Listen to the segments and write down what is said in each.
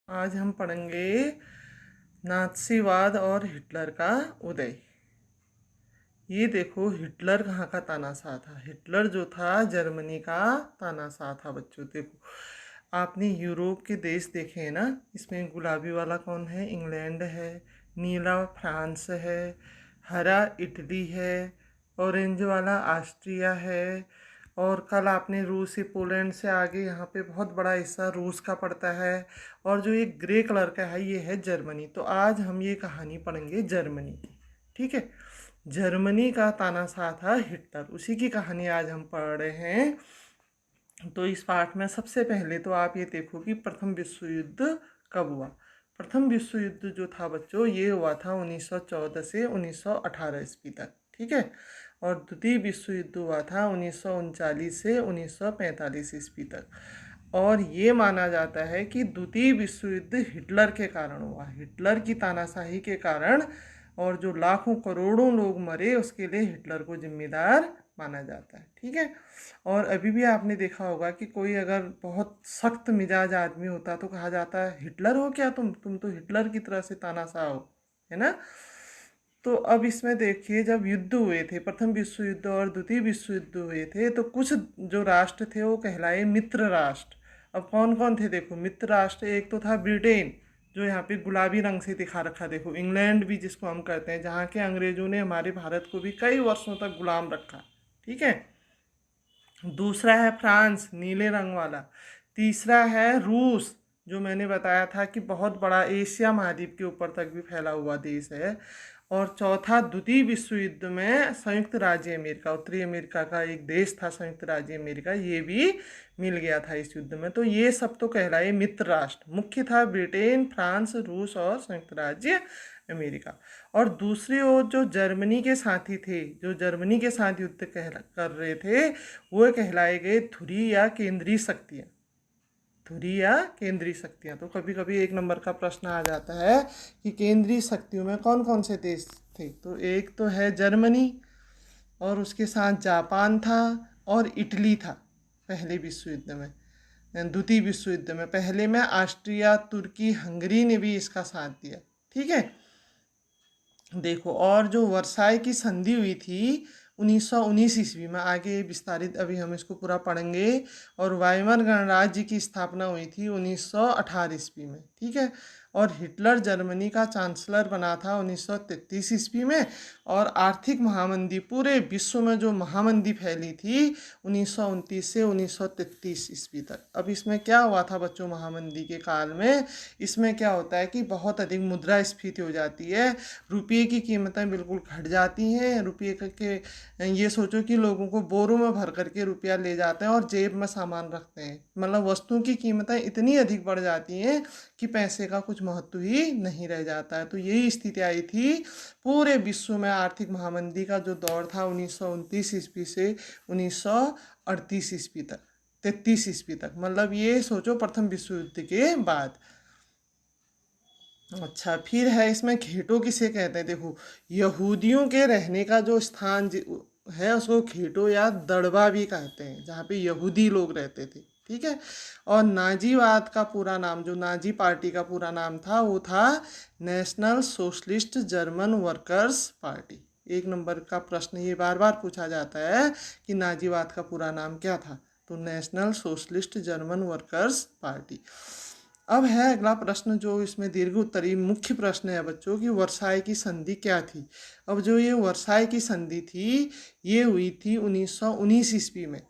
आज हम पढ़ेंगे नात्सीवाद और हिटलर का उदय। ये देखो, हिटलर कहाँ का तानाशाह था। हिटलर जो था जर्मनी का तानाशाह था बच्चों। देखो, आपने यूरोप के देश देखे हैं ना। इसमें गुलाबी वाला कौन है? इंग्लैंड है। नीला फ्रांस है। हरा इटली है। ऑरेंज वाला ऑस्ट्रिया है। और कल आपने रूस से, पोलैंड से आगे यहाँ पे बहुत बड़ा हिस्सा रूस का पड़ता है। और जो ये ग्रे कलर का है ये है जर्मनी। तो आज हम ये कहानी पढ़ेंगे जर्मनी की। ठीक है। जर्मनी का तानाशाह था हिटलर, उसी की कहानी आज हम पढ़ रहे हैं। तो इस पाठ में सबसे पहले तो आप ये देखो कि प्रथम विश्व युद्ध कब हुआ। प्रथम विश्व युद्ध जो था बच्चों, ये हुआ था 1914 से 1918 ईस्वी तक। ठीक है। और द्वितीय विश्व युद्ध हुआ था 1939 से 1945 ईस्वी तक। और ये माना जाता है कि द्वितीय विश्व युद्ध हिटलर के कारण हुआ, हिटलर की तानाशाही के कारण। और जो लाखों करोड़ों लोग मरे उसके लिए हिटलर को जिम्मेदार माना जाता है। ठीक है। और अभी भी आपने देखा होगा कि कोई अगर बहुत सख्त मिजाज आदमी होता तो कहा जाता है, हिटलर हो क्या तुम तो हिटलर की तरह से तानाशाह हो, है ना। तो अब इसमें देखिए, जब युद्ध हुए थे, प्रथम विश्व युद्ध और द्वितीय विश्व युद्ध हुए थे, तो कुछ जो राष्ट्र थे वो कहलाए मित्र राष्ट्र। अब कौन कौन थे? देखो, मित्र राष्ट्र एक तो था ब्रिटेन, जो यहाँ पे गुलाबी रंग से दिखा रखा। देखो, इंग्लैंड भी जिसको हम कहते हैं, जहाँ के अंग्रेजों ने हमारे भारत को भी कई वर्षों तक गुलाम रखा। ठीक है। दूसरा है फ्रांस, नीले रंग वाला। तीसरा है रूस, जो मैंने बताया था कि बहुत बड़ा एशिया महाद्वीप के ऊपर तक भी फैला हुआ देश है। और चौथा, द्वितीय विश्व युद्ध में संयुक्त राज्य अमेरिका, उत्तरी अमेरिका का एक देश था संयुक्त राज्य अमेरिका, ये भी मिल गया था इस युद्ध में। तो ये सब तो कहलाए मित्र राष्ट्र। मुख्य था ब्रिटेन, फ्रांस, रूस और संयुक्त राज्य अमेरिका। और दूसरी ओर जो जर्मनी के साथी थे, जो जर्मनी के साथ युद्ध कर रहे थे, वो कहलाए गए धुरी या केंद्रीय शक्तियाँ। धुरी या केंद्रीय शक्तियाँ। तो कभी कभी एक नंबर का प्रश्न आ जाता है कि केंद्रीय शक्तियों में कौन कौन से देश थे। तो एक तो है जर्मनी, और उसके साथ जापान था, और इटली था पहले विश्व युद्ध में। द्वितीय विश्व युद्ध में पहले में ऑस्ट्रिया, तुर्की, हंगरी ने भी इसका साथ दिया। ठीक है। देखो, और जो वर्साई की संधि हुई थी 1919 ईस्वी में, आगे विस्तारित अभी हम इसको पूरा पढ़ेंगे। और वाइमर गणराज्य की स्थापना हुई थी 1918 ईस्वी में। ठीक है। और हिटलर जर्मनी का चांसलर बना था 1933 ईस्वी में। और आर्थिक महामंदी, पूरे विश्व में जो महामंदी फैली थी 1929 से 1933 ईस्वी तक। अब इसमें क्या हुआ था बच्चों महामंदी के काल में? इसमें क्या होता है कि बहुत अधिक मुद्रास्फीति हो जाती है, रुपये की कीमतें बिल्कुल घट जाती हैं। रुपये के ये सोचो कि लोगों को बोरों में भर करके रुपया ले जाते हैं और जेब में सामान रखते हैं। मतलब वस्तुओं की कीमतें इतनी अधिक बढ़ जाती हैं कि पैसे का कुछ महत्व ही नहीं रह जाता है। तो यही स्थिति आई थी पूरे विश्व में। आर्थिक महामंदी का जो दौर था 1929 ईस्वी से 1938 ईस्वी तक, 33 ईस्वी तक, मतलब ये सोचो प्रथम विश्व युद्ध के बाद। अच्छा, फिर है इसमें घेटो किसे कहते हैं? देखो, यहूदियों के रहने का जो स्थान है उसको घेटो या दड़बा भी कहते हैं, जहाँ पे यहूदी लोग रहते थे। ठीक है। और नाजीवाद का पूरा नाम, जो नाजी पार्टी का पूरा नाम था, वो था national socialist German workers party. एक नंबर का प्रश्न ये बार बार पूछा जाता है कि नाजीवाद का पूरा नाम क्या था। तो national socialist German workers party. अब है अगला प्रश्न, जो इसमें दीर्घ उत्तरी मुख्य प्रश्न है बच्चों, की वर्साई की संधि क्या थी। अब जो ये वर्साई की संधि थी, ये हुई थी 1919 ईस्वी में।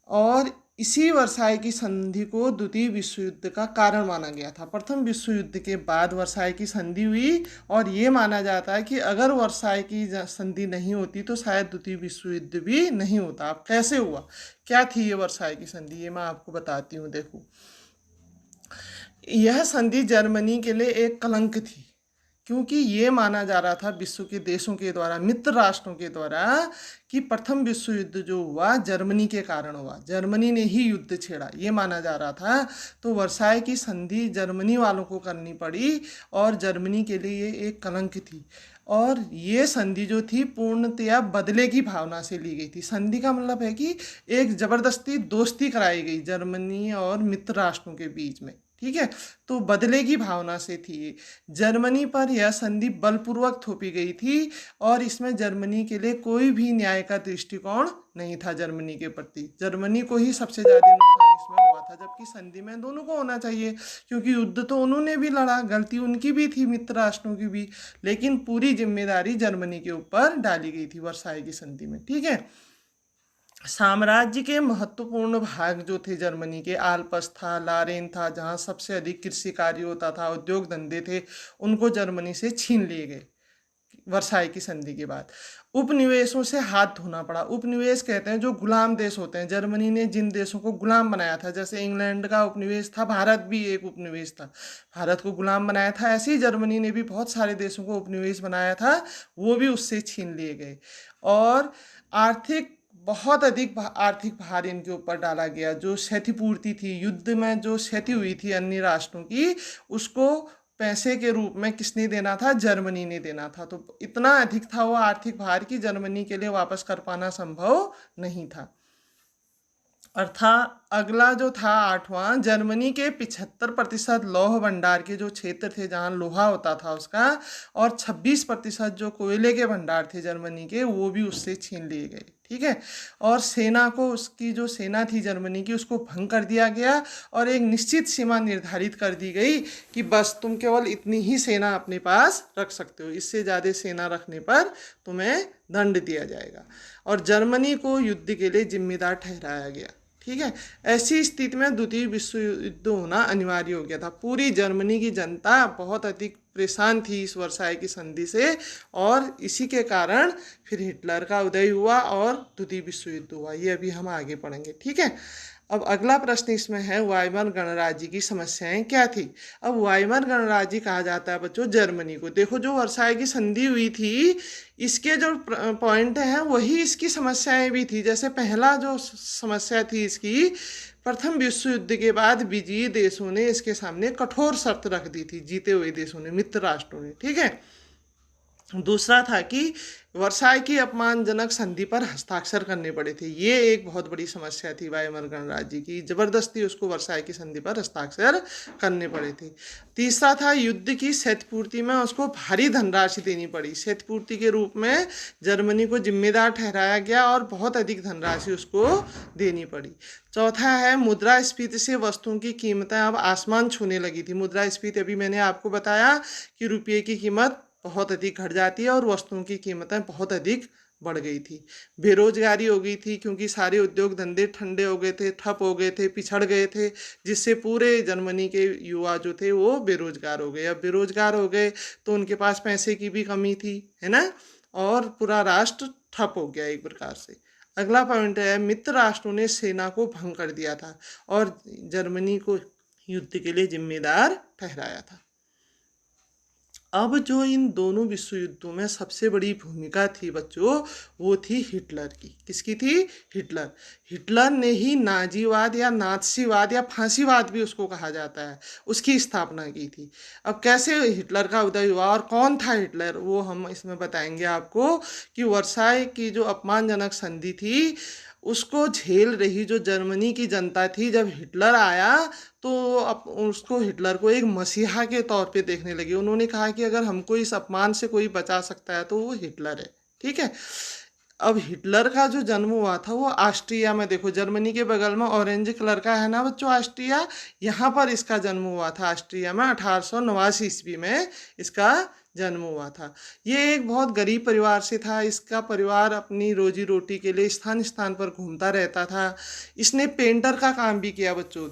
और इसी वर्साई की संधि को द्वितीय विश्व युद्ध का कारण माना गया था। प्रथम विश्व युद्ध के बाद वर्साई की संधि हुई, और ये माना जाता है कि अगर वर्साई की संधि नहीं होती तो शायद द्वितीय विश्व युद्ध भी नहीं होता। अब कैसे हुआ, क्या थी ये वर्साई की संधि, ये मैं आपको बताती हूँ। देखो, यह संधि जर्मनी के लिए एक कलंक थी, क्योंकि ये माना जा रहा था विश्व के देशों के द्वारा, मित्र राष्ट्रों के द्वारा, कि प्रथम विश्व युद्ध जो हुआ जर्मनी के कारण हुआ, जर्मनी ने ही युद्ध छेड़ा, ये माना जा रहा था। तो वर्साई की संधि जर्मनी वालों को करनी पड़ी, और जर्मनी के लिए ये एक कलंक थी। और ये संधि जो थी पूर्णतया बदले की भावना से ली गई थी। संधि का मतलब है कि एक जबरदस्ती दोस्ती कराई गई जर्मनी और मित्र राष्ट्रों के बीच में। ठीक है। तो बदले की भावना से थी ये। जर्मनी पर यह संधि बलपूर्वक थोपी गई थी और इसमें जर्मनी के लिए कोई भी न्याय का दृष्टिकोण नहीं था जर्मनी के प्रति। जर्मनी को ही सबसे ज्यादा नुकसान इसमें हुआ था, जबकि संधि में दोनों को होना चाहिए, क्योंकि युद्ध तो उन्होंने भी लड़ा, गलती उनकी भी थी, मित्र राष्ट्रों की भी, लेकिन पूरी जिम्मेदारी जर्मनी के ऊपर डाली गई थी वर्साई की संधि में। ठीक है। साम्राज्य के महत्वपूर्ण भाग जो थे जर्मनी के, आल्प्स था, लारेन था, जहाँ सबसे अधिक कृषि कार्य होता था, उद्योग धंधे थे, उनको जर्मनी से छीन लिए गए वर्साई की संधि के बाद। उपनिवेशों से हाथ धोना पड़ा। उपनिवेश कहते हैं जो गुलाम देश होते हैं। जर्मनी ने जिन देशों को गुलाम बनाया था, जैसे इंग्लैंड का उपनिवेश था, भारत भी एक उपनिवेश था, भारत को गुलाम बनाया था, ऐसे ही जर्मनी ने भी बहुत सारे देशों को उपनिवेश बनाया था, वो भी उससे छीन लिए गए। और आर्थिक बहुत अधिक आर्थिक भार इनके ऊपर डाला गया। जो क्षतिपूर्ति थी, युद्ध में जो क्षति हुई थी अन्य राष्ट्रों की, उसको पैसे के रूप में किसने देना था? जर्मनी ने देना था। तो इतना अधिक था वो आर्थिक भार की जर्मनी के लिए वापस कर पाना संभव नहीं था। अर्थात अगला जो था 8वां, जर्मनी के 75% लौह भंडार के जो क्षेत्र थे जहाँ लोहा होता था उसका, और 26% जो कोयले के भंडार थे जर्मनी के, वो भी उससे छीन लिए गए। ठीक है। और सेना को, उसकी जो सेना थी जर्मनी की, उसको भंग कर दिया गया और एक निश्चित सीमा निर्धारित कर दी गई कि बस तुम केवल इतनी ही सेना अपने पास रख सकते हो, इससे ज़्यादा सेना रखने पर तुम्हें दंड दिया जाएगा। और जर्मनी को युद्ध के लिए जिम्मेदार ठहराया गया। ठीक है। ऐसी स्थिति में द्वितीय विश्व युद्ध होना अनिवार्य हो गया था। पूरी जर्मनी की जनता बहुत अधिक परेशान थी इस वर्साई की संधि से, और इसी के कारण फिर हिटलर का उदय हुआ और द्वितीय विश्व युद्ध हुआ। ये अभी हम आगे पढ़ेंगे। ठीक है। अब अगला प्रश्न इसमें है, वाइमर गणराज्य की समस्याएं क्या थी? अब वाइमर गणराज्य कहा जाता है बच्चों जर्मनी को। देखो जो वर्साई की संधि हुई थी, इसके जो पॉइंट हैं वही इसकी समस्याएं भी थी। जैसे पहला जो समस्या थी इसकी, प्रथम विश्व युद्ध के बाद विजयी देशों ने इसके सामने कठोर शर्त रख दी थी, जीते हुए देशों ने, मित्र राष्ट्रों ने। ठीक है। दूसरा था कि वर्साई की अपमानजनक संधि पर हस्ताक्षर करने पड़े थे। ये एक बहुत बड़ी समस्या थी वाइमर गणराज्य की, जबरदस्ती उसको वर्साई की संधि पर हस्ताक्षर करने पड़े थे। तीसरा था युद्ध की क्षतिपूर्ति में उसको भारी धनराशि देनी पड़ी। क्षतिपूर्ति के रूप में जर्मनी को जिम्मेदार ठहराया गया और बहुत अधिक धनराशि उसको देनी पड़ी। चौथा है मुद्रास्फीति से वस्तुओं की कीमतें अब आसमान छूने लगी थी। मुद्रास्फीति अभी मैंने आपको बताया कि रुपये की कीमत बहुत अधिक घट जाती है और वस्तुओं की कीमतें बहुत अधिक बढ़ गई थी। बेरोजगारी हो गई थी, क्योंकि सारे उद्योग धंधे ठंडे हो गए थे, ठप हो गए थे, पिछड़ गए थे, जिससे पूरे जर्मनी के युवा जो थे वो बेरोजगार हो गए। अब बेरोजगार हो गए तो उनके पास पैसे की भी कमी थी, है ना, और पूरा राष्ट्र ठप हो गया एक प्रकार से। अगला पॉइंट है, मित्र राष्ट्रों ने सेना को भंग कर दिया था और जर्मनी को युद्ध के लिए जिम्मेदार ठहराया था। अब जो इन दोनों विश्व युद्धों में सबसे बड़ी भूमिका थी बच्चों, वो थी हिटलर की। किसकी थी? हिटलर। हिटलर ने ही नाजीवाद या नात्सीवाद या फांसीवाद भी उसको कहा जाता है, उसकी स्थापना की थी। अब कैसे हिटलर का उदय हुआ और कौन था हिटलर, वो हम इसमें बताएंगे आपको। कि वर्साई की जो अपमानजनक संधि थी उसको झेल रही जो जर्मनी की जनता थी, जब हिटलर आया तो अब उसको, हिटलर को एक मसीहा के तौर पे देखने लगे। उन्होंने कहा कि अगर हमको इस अपमान से कोई बचा सकता है तो वो हिटलर है। ठीक है। अब हिटलर का जो जन्म हुआ था वो ऑस्ट्रिया में, देखो जर्मनी के बगल में ऑरेंज कलर का है ना बच्चों ऑस्ट्रिया, यहाँ पर इसका जन्म हुआ था ऑस्ट्रिया में 1889 ईस्वी में इसका जन्म हुआ था। ये एक बहुत गरीब परिवार से था। इसका परिवार अपनी रोजी रोटी के लिए स्थान स्थान पर घूमता रहता था। इसने पेंटर का काम भी किया बच्चों,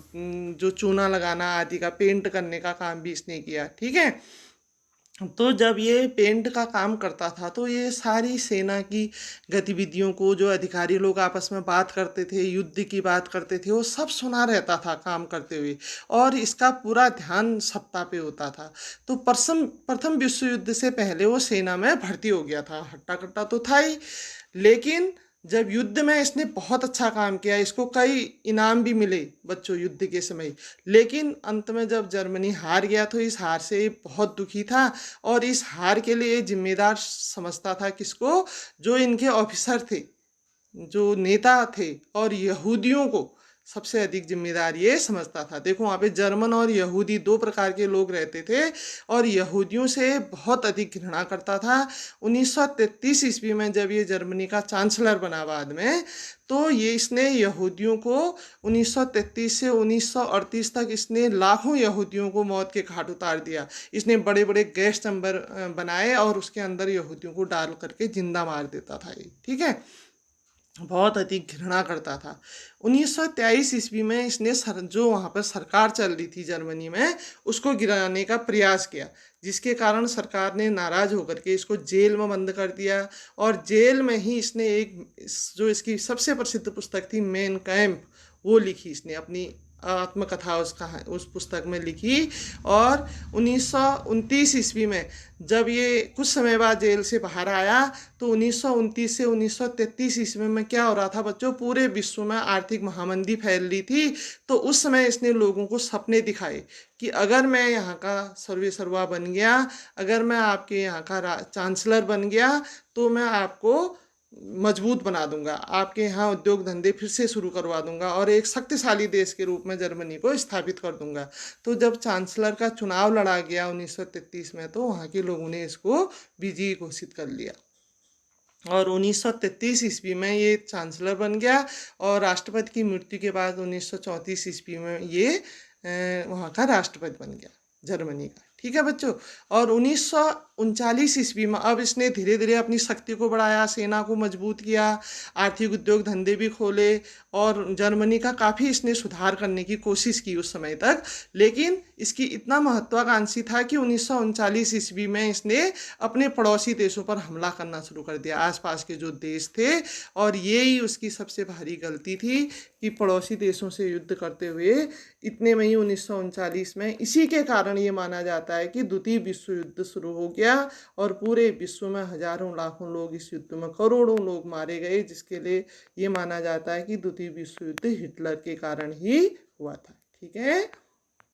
जो चूना लगाना आदि का, पेंट करने का काम भी इसने किया। ठीक है। तो जब ये पेंट का काम करता था तो ये सारी सेना की गतिविधियों को, जो अधिकारी लोग आपस में बात करते थे, युद्ध की बात करते थे, वो सब सुना रहता था काम करते हुए, और इसका पूरा ध्यान सत्ता पे होता था। तो प्रथम विश्व युद्ध से पहले वो सेना में भर्ती हो गया था। हट्टा कट्टा तो था ही, लेकिन जब युद्ध में इसने बहुत अच्छा काम किया, इसको कई इनाम भी मिले बच्चों युद्ध के समय। लेकिन अंत में जब जर्मनी हार गया तो इस हार से बहुत दुखी था, और इस हार के लिए जिम्मेदार समझता था किसको? जो इनके ऑफिसर थे, जो नेता थे, और यहूदियों को, सबसे अधिक जिम्मेदार ये समझता था। देखो वहाँ पे जर्मन और यहूदी दो प्रकार के लोग रहते थे और यहूदियों से बहुत अधिक घृणा करता था। 1933 ईस्वी में जब ये जर्मनी का चांसलर बना बाद में, तो ये इसने यहूदियों को 1933 से 1938 तक इसने लाखों यहूदियों को मौत के घाट उतार दिया। इसने बड़े बड़े गैस चैम्बर बनाए और उसके अंदर यहूदियों को डाल करके जिंदा मार देता था ये, ठीक है। बहुत अधिक घृणा करता था। 1923 ईस्वी में इसने जो वहाँ पर सरकार चल रही थी जर्मनी में, उसको गिराने का प्रयास किया, जिसके कारण सरकार ने नाराज होकर के इसको जेल में बंद कर दिया। और जेल में ही इसने जो इसकी सबसे प्रसिद्ध पुस्तक थी मेन कैंप, वो लिखी इसने, अपनी आत्मकथा उस पुस्तक में लिखी। और 1929 ईस्वी में जब ये कुछ समय बाद जेल से बाहर आया, तो 1929 से 1933 ईस्वी में क्या हो रहा था बच्चों, पूरे विश्व में आर्थिक महामंदी फैल रही थी। तो उस समय इसने लोगों को सपने दिखाए कि अगर मैं यहाँ का सर्वेसर्वा बन गया, अगर मैं आपके यहाँ का चांसलर बन गया, तो मैं आपको मजबूत बना दूंगा, आपके यहाँ उद्योग धंधे फिर से शुरू करवा दूंगा और एक शक्तिशाली देश के रूप में जर्मनी को स्थापित कर दूंगा। तो जब चांसलर का चुनाव लड़ा गया 1933 में, तो वहाँ के लोगों ने इसको विजयी घोषित कर लिया और 1933 ईस्वी में ये चांसलर बन गया। और राष्ट्रपति की मृत्यु के बाद 1934 ईस्वी में ये वहाँ का राष्ट्रपति बन गया जर्मनी का, ठीक है बच्चों। और 1939 ईस्वी में अब इसने धीरे धीरे अपनी शक्ति को बढ़ाया, सेना को मजबूत किया, आर्थिक उद्योग धंधे भी खोले और जर्मनी का काफ़ी इसने सुधार करने की कोशिश की उस समय तक। लेकिन इसकी इतना महत्वाकांक्षी था कि 1939 ईस्वी में इसने अपने पड़ोसी देशों पर हमला करना शुरू कर दिया, आसपास के जो देश थे। और ये ही उसकी सबसे भारी गलती थी कि पड़ोसी देशों से युद्ध करते हुए इतने में ही 1939 में, इसी के कारण ये माना जाता है कि द्वितीय विश्व युद्ध शुरू हो गया और पूरे विश्व में हजारों लाखों लोग इस युद्ध में, करोड़ों लोग मारे गए, जिसके लिए ये माना जाता है कि द्वितीय विश्व युद्ध हिटलर के कारण ही हुआ था, ठीक है।